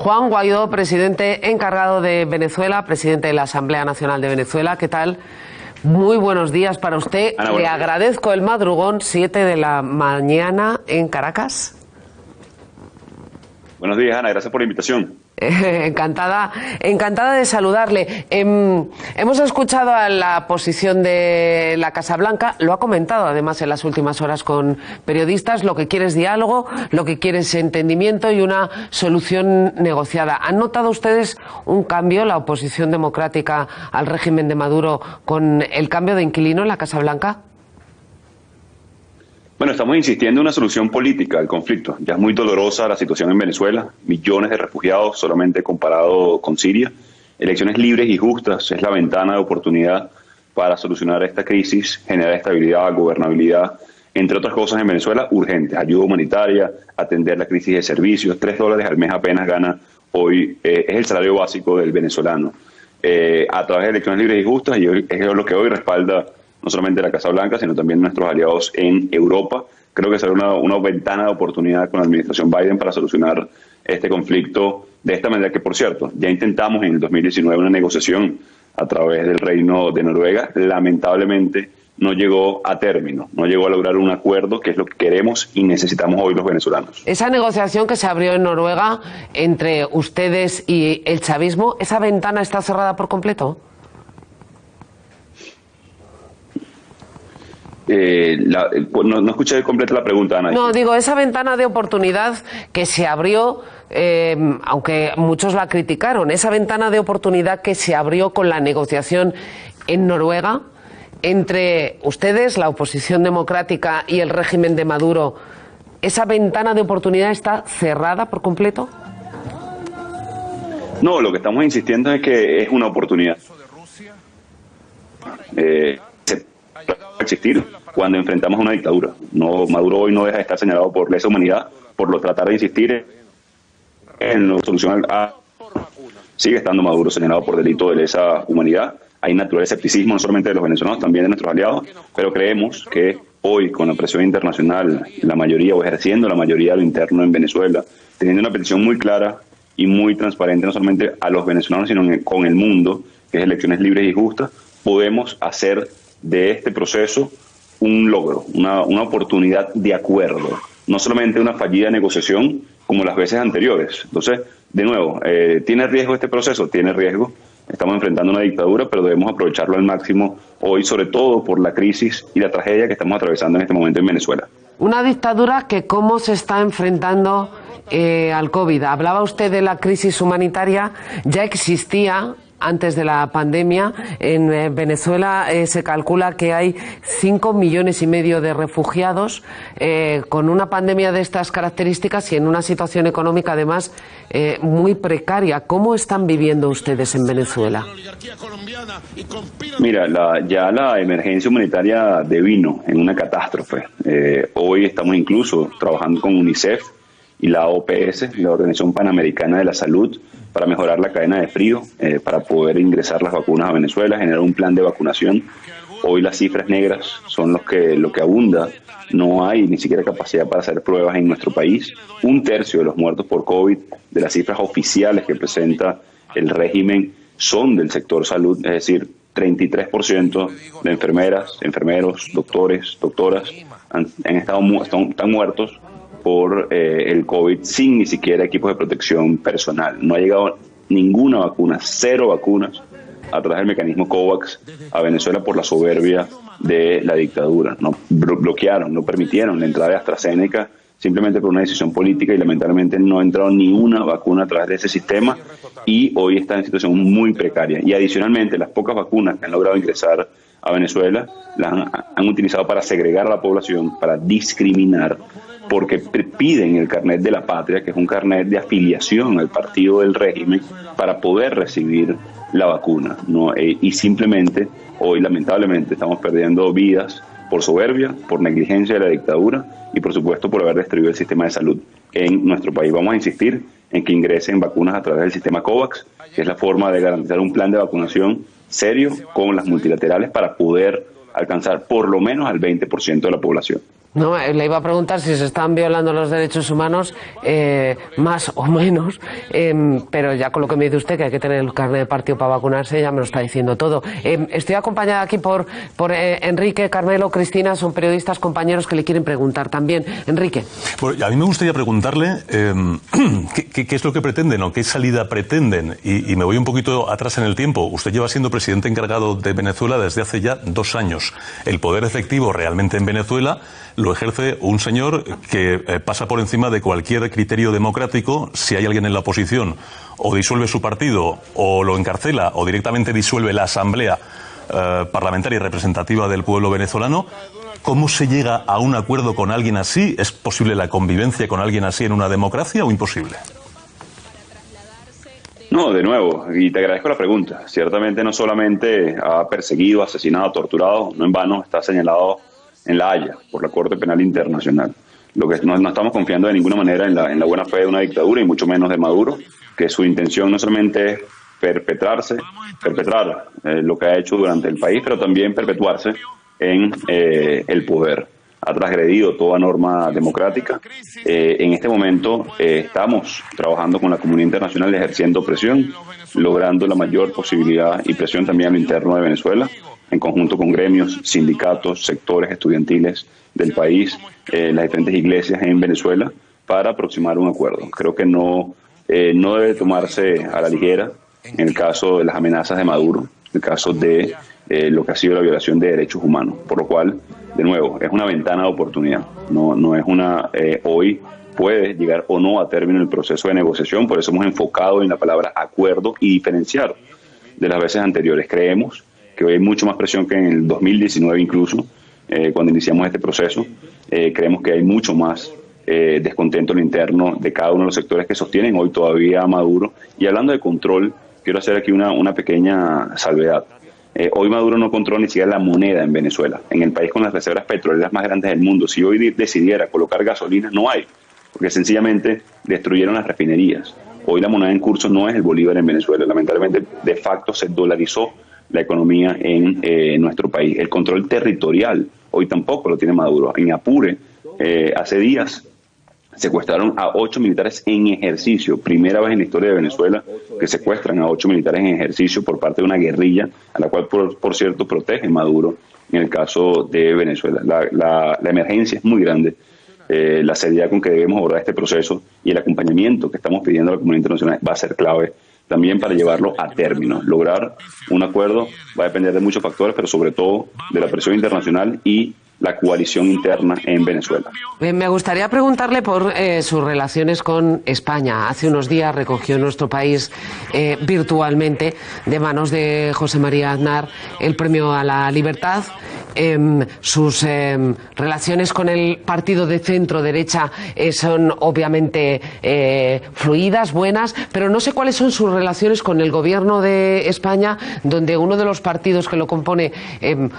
Juan Guaidó, presidente encargado de Venezuela, presidente de la Asamblea Nacional de Venezuela. ¿Qué tal? Muy buenos días para usted. Ana, Le agradezco el madrugón, 7 de la mañana en Caracas. Buenos días, Ana. Gracias por la invitación. Encantada de saludarle. Hemos escuchado a la posición de la Casa Blanca, lo ha comentado además en las últimas horas con periodistas, lo que quiere es diálogo, lo que quiere es entendimiento y una solución negociada. ¿Han notado ustedes un cambio, la oposición democrática al régimen de Maduro, con el cambio de inquilino en la Casa Blanca? Bueno, estamos insistiendo en una solución política al conflicto. Ya es muy dolorosa la situación en Venezuela, millones de refugiados solamente comparado con Siria. Elecciones libres y justas es la ventana de oportunidad para solucionar esta crisis, generar estabilidad, gobernabilidad, entre otras cosas en Venezuela urgentes, ayuda humanitaria, atender la crisis de servicios. $3 al mes apenas gana hoy, es el salario básico del venezolano. A través de elecciones libres y justas, y es lo que hoy respalda no solamente la Casa Blanca, sino también nuestros aliados en Europa. Creo que será una ventana de oportunidad con la administración Biden para solucionar este conflicto de esta manera, que por cierto, ya intentamos en el 2019 una negociación a través del Reino de Noruega. Lamentablemente no llegó a término, no llegó a lograr un acuerdo, que es lo que queremos y necesitamos hoy los venezolanos. Esa negociación que se abrió en Noruega entre ustedes y el chavismo, ¿esa ventana está cerrada por completo? No escuché completa la pregunta, Ana. No, digo, esa ventana de oportunidad que se abrió, aunque muchos la criticaron, esa ventana de oportunidad que se abrió con la negociación en Noruega entre ustedes, la oposición democrática y el régimen de Maduro, ¿esa ventana de oportunidad está cerrada por completo? No, lo que estamos insistiendo es que es una oportunidad. Existir cuando enfrentamos una dictadura. Maduro hoy no deja de estar señalado por lesa humanidad, por tratar de insistir en la solución sigue estando Maduro señalado por delito de lesa humanidad. Hay natural escepticismo no solamente de los venezolanos, también de nuestros aliados, pero creemos que hoy, con la presión internacional, la mayoría, o ejerciendo la mayoría de lo interno en Venezuela, teniendo una petición muy clara y muy transparente, no solamente a los venezolanos, sino con el mundo, que es elecciones libres y justas, podemos hacer de este proceso un logro, una oportunidad de acuerdo, no solamente una fallida negociación como las veces anteriores. Entonces, de nuevo, ¿tiene riesgo este proceso? Tiene riesgo. Estamos enfrentando una dictadura, pero debemos aprovecharlo al máximo hoy, sobre todo por la crisis y la tragedia que estamos atravesando en este momento en Venezuela. Una dictadura que cómo se está enfrentando al COVID. Hablaba usted de la crisis humanitaria, ya existía antes de la pandemia. En Venezuela se calcula que hay 5,5 millones de refugiados. Con una pandemia de estas características y en una situación económica además muy precaria, ¿cómo están viviendo ustedes en Venezuela? Mira, ya la emergencia humanitaria devino en una catástrofe. Hoy estamos incluso trabajando con UNICEF y la OPS, la Organización Panamericana de la Salud, para mejorar la cadena de frío, para poder ingresar las vacunas a Venezuela, generar un plan de vacunación. Hoy las cifras negras son lo que abunda. No hay ni siquiera capacidad para hacer pruebas en nuestro país. 1/3 de los muertos por COVID, de las cifras oficiales que presenta el régimen, son del sector salud, es decir, 33% de enfermeras, enfermeros, doctores, doctoras están muertos por el COVID sin ni siquiera equipos de protección personal. No ha llegado ninguna vacuna, 0 vacunas a través del mecanismo COVAX a Venezuela por la soberbia de la dictadura. No bloquearon, no permitieron la entrada de AstraZeneca simplemente por una decisión política, y lamentablemente no ha entrado ni una vacuna a través de ese sistema, y hoy está en situación muy precaria. Y adicionalmente, las pocas vacunas que han logrado ingresar a Venezuela las han utilizado para segregar a la población, para discriminar, porque piden el carnet de la patria, que es un carnet de afiliación al partido del régimen, para poder recibir la vacuna, ¿no? Y simplemente hoy lamentablemente estamos perdiendo vidas por soberbia, por negligencia de la dictadura y por supuesto por haber destruido el sistema de salud en nuestro país. Vamos a insistir en que ingresen vacunas a través del sistema COVAX, que es la forma de garantizar un plan de vacunación serio con las multilaterales para poder alcanzar por lo menos al 20% de la población. No, le iba a preguntar si se están violando los derechos humanos, más o menos, pero ya con lo que me dice usted, que hay que tener el carnet de partido para vacunarse, ya me lo está diciendo todo. Estoy acompañada aquí por Enrique, Carmelo, Cristina, son periodistas, compañeros que le quieren preguntar también. Enrique. Bueno, a mí me gustaría preguntarle qué es lo que pretenden o qué salida pretenden. Y me voy un poquito atrás en el tiempo. Usted lleva siendo presidente encargado de Venezuela desde hace ya 2 años. El poder efectivo realmente en Venezuela lo ejerce un señor que pasa por encima de cualquier criterio democrático. Si hay alguien en la oposición, o disuelve su partido, o lo encarcela, o directamente disuelve la asamblea parlamentaria y representativa del pueblo venezolano. ¿Cómo se llega a un acuerdo con alguien así? ¿Es posible la convivencia con alguien así en una democracia o imposible? No, de nuevo, y te agradezco la pregunta. Ciertamente no solamente ha perseguido, asesinado, torturado, no en vano está señalado en La Haya por la Corte Penal Internacional. Lo que no estamos confiando de ninguna manera en la buena fe de una dictadura y mucho menos de Maduro, que su intención no solamente es perpetrar lo que ha hecho durante el país, pero también perpetuarse en el poder. Ha transgredido toda norma democrática. En este momento estamos trabajando con la comunidad internacional, ejerciendo presión, logrando la mayor posibilidad y presión también a lo interno de Venezuela, en conjunto con gremios, sindicatos, sectores estudiantiles del país, las diferentes iglesias en Venezuela, para aproximar un acuerdo. Creo que no debe tomarse a la ligera en el caso de las amenazas de Maduro, en el caso de lo que ha sido la violación de derechos humanos, por lo cual, de nuevo, es una ventana de oportunidad, no es una hoy puede llegar o no a término el proceso de negociación. Por eso hemos enfocado en la palabra acuerdo y diferenciar de las veces anteriores. Creemos que hoy hay mucho más presión que en el 2019 incluso, cuando iniciamos este proceso. Creemos que hay mucho más descontento en lo interno de cada uno de los sectores que sostienen hoy todavía a Maduro. Y hablando de control, quiero hacer aquí una pequeña salvedad. Hoy Maduro no controla ni siquiera la moneda en Venezuela, en el país con las reservas petroleras más grandes del mundo. Si hoy decidiera colocar gasolina, no hay, porque sencillamente destruyeron las refinerías. Hoy la moneda en curso no es el bolívar en Venezuela. Lamentablemente, de facto, se dolarizó la economía en nuestro país. El control territorial hoy tampoco lo tiene Maduro. En Apure, hace días, secuestraron a 8 militares en ejercicio. Primera vez en la historia de Venezuela que secuestran a 8 militares en ejercicio por parte de una guerrilla, a la cual, por cierto, protege Maduro en el caso de Venezuela. La emergencia es muy grande. La seriedad con que debemos abordar este proceso y el acompañamiento que estamos pidiendo a la comunidad internacional va a ser clave también para llevarlo a término. Lograr un acuerdo va a depender de muchos factores, pero sobre todo de la presión internacional y la coalición interna en Venezuela. Me gustaría preguntarle por sus relaciones con España. Hace unos días recogió nuestro país virtualmente de manos de José María Aznar el Premio a la Libertad. Sus relaciones con el partido de centro-derecha son obviamente fluidas, buenas, pero no sé cuáles son sus relaciones con el gobierno de España, donde uno de los partidos que lo compone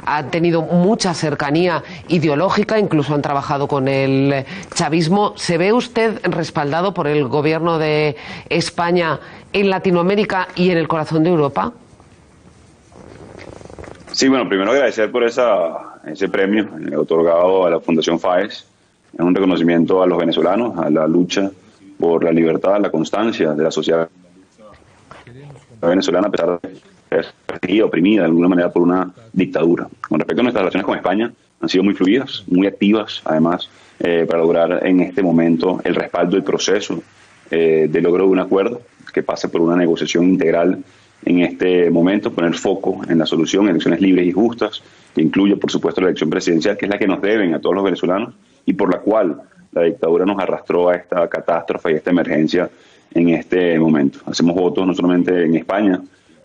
ha tenido mucha cercanía ideológica, incluso han trabajado con el chavismo. ¿Se ve usted respaldado por el gobierno de España en Latinoamérica y en el corazón de Europa? Sí, bueno, primero agradecer por ese premio otorgado a la Fundación FAES. Es un reconocimiento a los venezolanos, a la lucha por la libertad, la constancia de la sociedad venezolana, a pesar de ser perseguida, oprimida de alguna manera por una dictadura. Con respecto a nuestras relaciones con España, han sido muy fluidas, muy activas, además, para lograr en este momento el respaldo del proceso de logro de un acuerdo que pase por una negociación integral. En este momento, poner foco en la solución, elecciones libres y justas, que incluye, por supuesto, la elección presidencial, que es la que nos deben a todos los venezolanos y por la cual la dictadura nos arrastró a esta catástrofe y a esta emergencia en este momento. Hacemos votos no solamente en España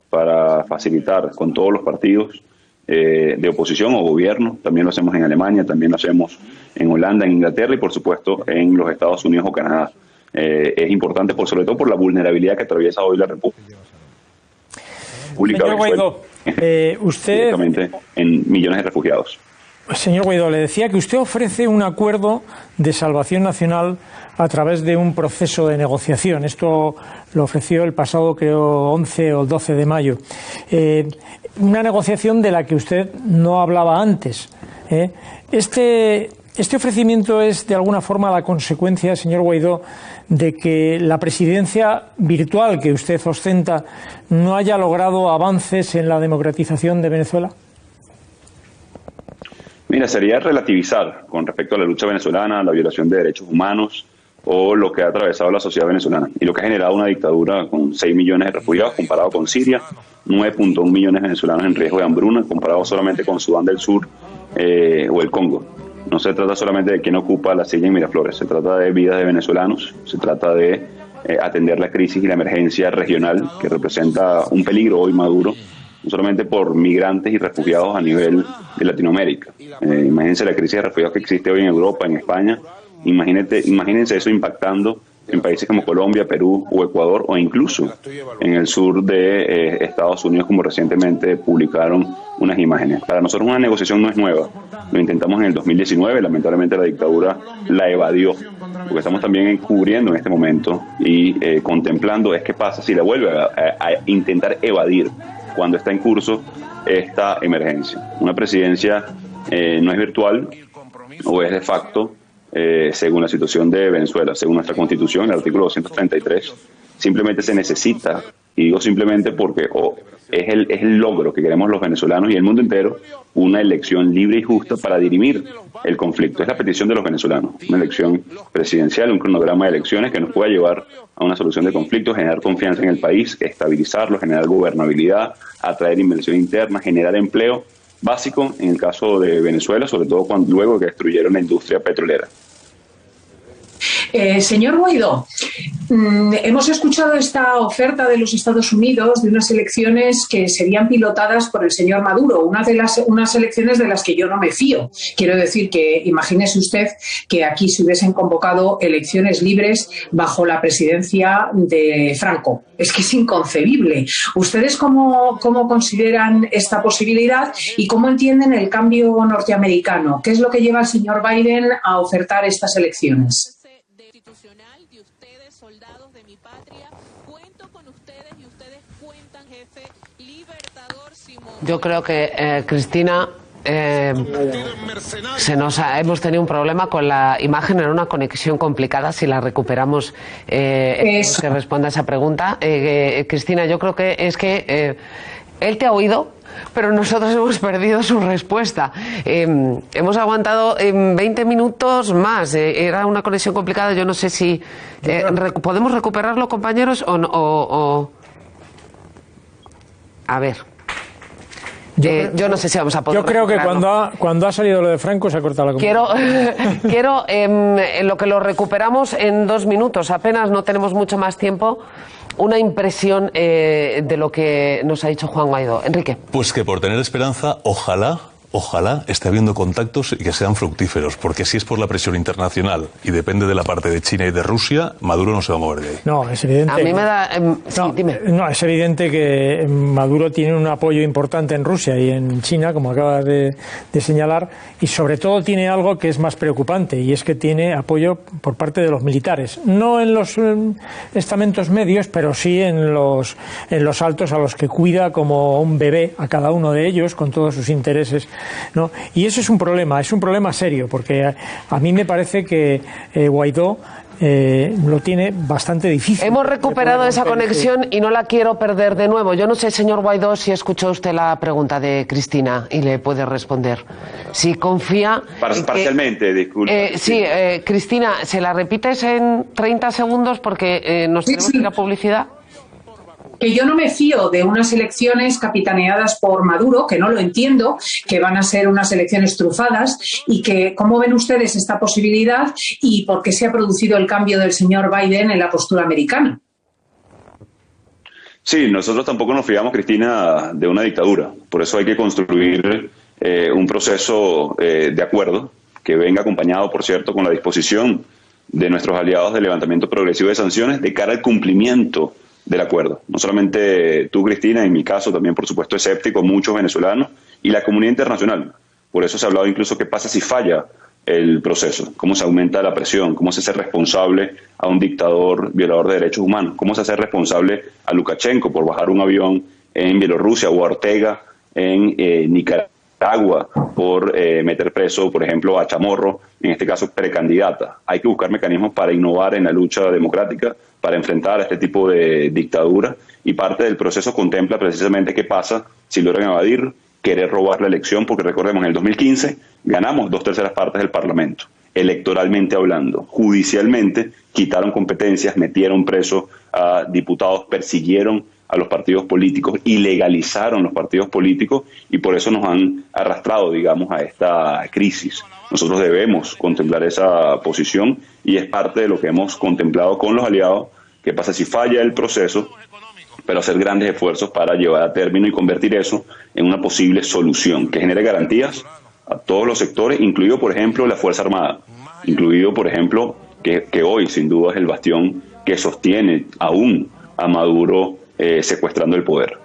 para facilitar con todos los partidos de oposición o gobierno, también lo hacemos en Alemania, también lo hacemos en Holanda, en Inglaterra y, por supuesto, en los Estados Unidos o Canadá. Es importante, sobre todo por la vulnerabilidad que atraviesa hoy la República. Señor Guaidó, usted en millones de refugiados. Señor Guaidó, le decía que usted ofrece un acuerdo de salvación nacional a través de un proceso de negociación. Esto lo ofreció el pasado, creo, 11 o 12 de mayo. Una negociación de la que usted no hablaba antes. Este ¿Este ofrecimiento es de alguna forma la consecuencia, señor Guaidó, de que la presidencia virtual que usted ostenta no haya logrado avances en la democratización de Venezuela? Mira, sería relativizar con respecto a la lucha venezolana, la violación de derechos humanos o lo que ha atravesado la sociedad venezolana y lo que ha generado una dictadura con 6 millones de refugiados comparado con Siria, 9.1 millones de venezolanos en riesgo de hambruna comparado solamente con Sudán del Sur o el Congo. No se trata solamente de quién ocupa la silla en Miraflores, se trata de vidas de venezolanos, se trata de atender la crisis y la emergencia regional que representa un peligro hoy Maduro, no solamente por migrantes y refugiados a nivel de Latinoamérica. Imagínense la crisis de refugiados que existe hoy en Europa, en España. Imagínense eso impactando en países como Colombia, Perú o Ecuador, o incluso en el sur de Estados Unidos, como recientemente publicaron unas imágenes. Para nosotros una negociación no es nueva. Lo intentamos en el 2019, lamentablemente la dictadura la evadió. Lo que estamos también cubriendo en este momento y contemplando es qué pasa si la vuelve a intentar evadir cuando está en curso esta emergencia. Una presidencia no es virtual o es de facto, según la situación de Venezuela, según nuestra Constitución, el artículo 233, simplemente se necesita, y digo simplemente porque es el logro que queremos los venezolanos y el mundo entero, una elección libre y justa para dirimir el conflicto. Es la petición de los venezolanos, una elección presidencial, un cronograma de elecciones que nos pueda llevar a una solución de conflictos, generar confianza en el país, estabilizarlo, generar gobernabilidad, atraer inversión interna, generar empleo básico en el caso de Venezuela, sobre todo luego que destruyeron la industria petrolera. Señor Guaidó, hemos escuchado esta oferta de los Estados Unidos de unas elecciones que serían pilotadas por el señor Maduro, unas elecciones de las que yo no me fío. Quiero decir que imagínese usted que aquí se hubiesen convocado elecciones libres bajo la presidencia de Franco. Es que es inconcebible. ¿Ustedes cómo consideran esta posibilidad y cómo entienden el cambio norteamericano? ¿Qué es lo que lleva al señor Biden a ofertar estas elecciones? De ustedes, soldados de mi patria, cuento con ustedes y ustedes cuentan, jefe libertador Simón. Yo creo que Cristina, hemos tenido un problema con la imagen, en una conexión complicada. Si la recuperamos, que responda a esa pregunta. Cristina, yo creo que es que él te ha oído, pero nosotros hemos perdido su respuesta. Hemos aguantado 20 minutos más. Era una conexión complicada. Yo no sé si podemos recuperarlo, compañeros, o... A ver. Yo no sé si vamos a poder. Yo creo que cuando ha salido lo de Franco se ha cortado la comunicación. Quiero en lo que lo recuperamos en 2 minutos. Apenas, no tenemos mucho más tiempo. Una impresión de lo que nos ha dicho Juan Guaidó. Enrique. Pues que por tener esperanza, ojalá esté habiendo contactos y que sean fructíferos, porque si es por la presión internacional y depende de la parte de China y de Rusia, Maduro no se va a mover de ahí. No, es evidente. A mí me da... sí, dime. No, es evidente que Maduro tiene un apoyo importante en Rusia y en China, como acabas de señalar, y sobre todo tiene algo que es más preocupante, y es que tiene apoyo por parte de los militares. No en los estamentos medios, pero sí en los altos, a los que cuida como un bebé a cada uno de ellos, con todos sus intereses, ¿no? Y eso es un problema serio, porque a mí me parece que Guaidó lo tiene bastante difícil. Hemos recuperado esa conexión y no la quiero perder de nuevo. Yo no sé, señor Guaidó, si escuchó usted la pregunta de Cristina y le puede responder. Si confía... Parcialmente, disculpe. Sí, Cristina, ¿se la repites en 30 segundos porque nos tenemos que ir a publicidad? Que yo no me fío de unas elecciones capitaneadas por Maduro, que no lo entiendo, que van a ser unas elecciones trufadas, y que cómo ven ustedes esta posibilidad y por qué se ha producido el cambio del señor Biden en la postura americana. Sí, nosotros tampoco nos fiamos, Cristina, de una dictadura. Por eso hay que construir un proceso de acuerdo que venga acompañado, por cierto, con la disposición de nuestros aliados del levantamiento progresivo de sanciones de cara al cumplimiento del acuerdo. No solamente tú, Cristina, en mi caso también, por supuesto, escéptico, muchos venezolanos y la comunidad internacional. Por eso se ha hablado incluso qué pasa si falla el proceso, cómo se aumenta la presión, cómo se hace responsable a un dictador violador de derechos humanos, cómo se hace responsable a Lukashenko por bajar un avión en Bielorrusia o a Ortega en Nicaragua. Nicaragua por meter preso, por ejemplo, a Chamorro, en este caso precandidata. Hay que buscar mecanismos para innovar en la lucha democrática, para enfrentar a este tipo de dictadura, y parte del proceso contempla precisamente qué pasa si logran evadir, querer robar la elección, porque recordemos, en el 2015 ganamos 2/3 partes del Parlamento, electoralmente hablando. Judicialmente quitaron competencias, metieron preso a diputados, persiguieron a los partidos políticos, ilegalizaron los partidos políticos, y por eso nos han arrastrado, digamos, a esta crisis. Nosotros debemos contemplar esa posición, y es parte de lo que hemos contemplado con los aliados. ¿Qué pasa si falla el proceso? Pero hacer grandes esfuerzos para llevar a término y convertir eso en una posible solución que genere garantías a todos los sectores, incluido, por ejemplo, la Fuerza Armada, incluido, por ejemplo, que hoy sin duda es el bastión que sostiene aún a Maduro secuestrando el poder.